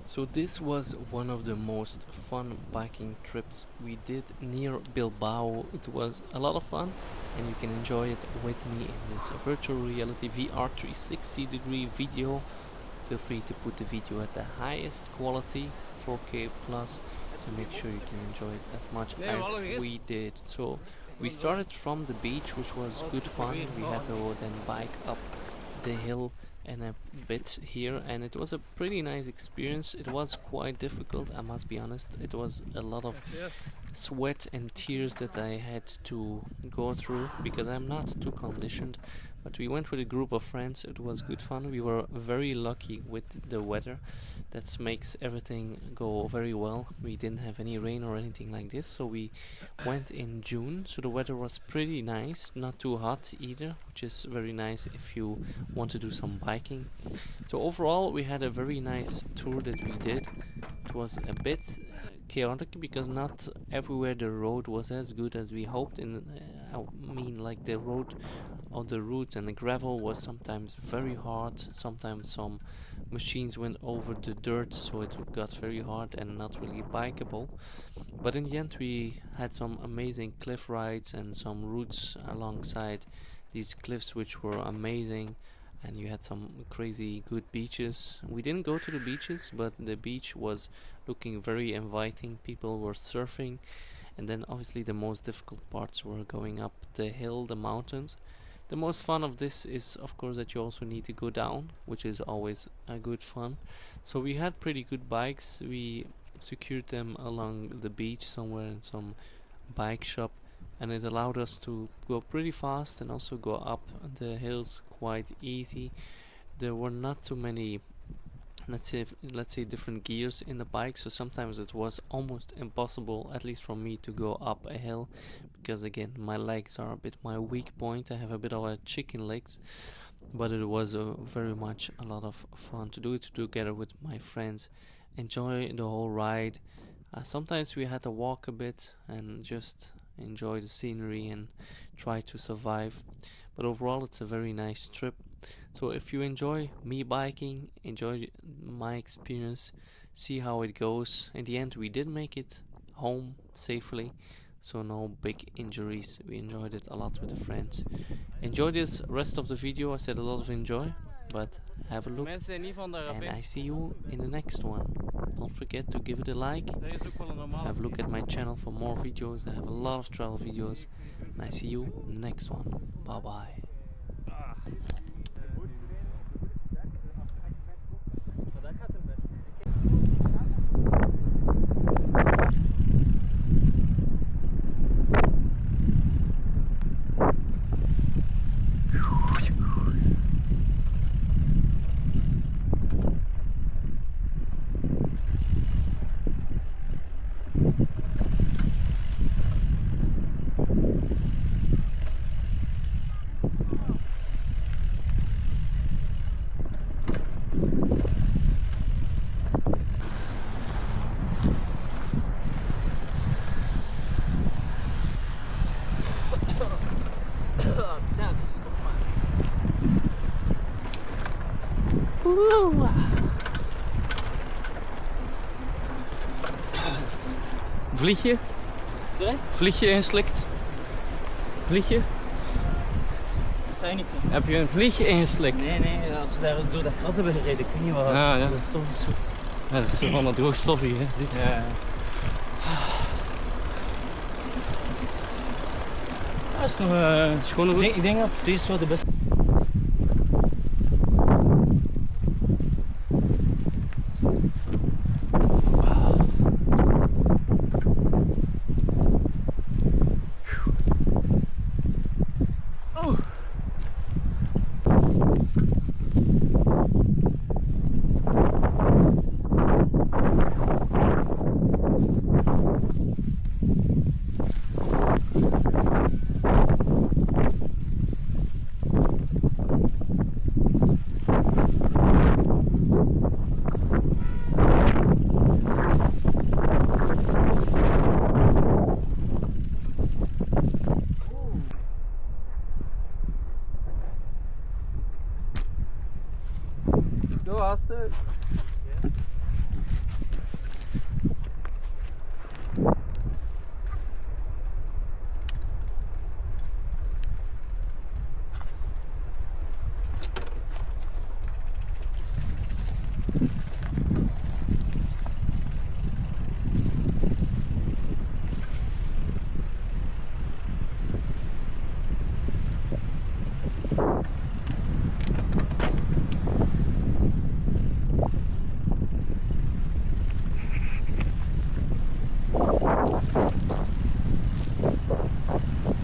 So this was one of the most fun biking trips we did near Bilbao. It was a lot of fun and you can enjoy it with me in this virtual reality VR 360 degree video. Feel free to put the video at the highest quality, 4K plus, to make sure you can enjoy it as much as we did. So we started from the beach, which was good fun. We had to then bike up the hill and a bit here, and it was a pretty nice experience. It was quite difficult, I must be honest. It was a lot of sweat and tears that I had to go through because I'm not too conditioned, but we went with a group of friends. It was good fun. We were very lucky with the weather. That makes everything go very well. We didn't have any rain or anything like this, so we went in June, so the weather was pretty nice, not too hot either, which is very nice if you want to do some biking. So overall we had a very nice tour that we did. It was a bit chaotic because not everywhere the road was as good as we hoped. I mean, like the road or the route and the gravel was sometimes very hard. Sometimes some machines went over the dirt, so it got very hard and not really bikeable. But in the end, we had some amazing cliff rides and some routes alongside these cliffs, which were amazing. And you had some crazy good beaches. We didn't go to the beaches, but the beach was looking very inviting. People were surfing, and then obviously the most difficult parts were going up the hill, the mountains. The most fun of this is of course that you also need to go down, which is always a good fun. So we had pretty good bikes. We secured them along the beach somewhere in some bike shop, and it allowed us to go pretty fast and also go up the hills quite easy. There were not too many, let's say different gears in the bike, so sometimes it was almost impossible, at least for me, to go up a hill because again my legs are a bit my weak point. I have a bit of a chicken legs, but it was very much a lot of fun to do it together with my friends, enjoy the whole ride. Sometimes we had to walk a bit and just enjoy the scenery and try to survive, but overall it's a very nice trip. So if you enjoy me biking, enjoy my experience, see how it goes. In the end we did make it home safely, so no big injuries. We enjoyed it a lot with the friends. Enjoy this rest of the video. I said a lot of enjoy, but have a look and I see you in the next one. Don't forget to give it a like. Have a look at my channel for more videos. I have a lot of travel videos, and I see you in the next one. Bye bye. Vliegje? Sorry? Vliegje ingeslikt? Vliegje? Versta je niet zo? Heb je een vliegje ingeslikt? Nee, als we daar door dat gras hebben gereden, ik weet niet wat. Ja. Dat stof is zo. Ja, dat is zo van dat droogstoffige, hè? Ziet je? Ja. Dat is nog Schoon goed. ik denk dat deze is wel de beste. Go, Aster.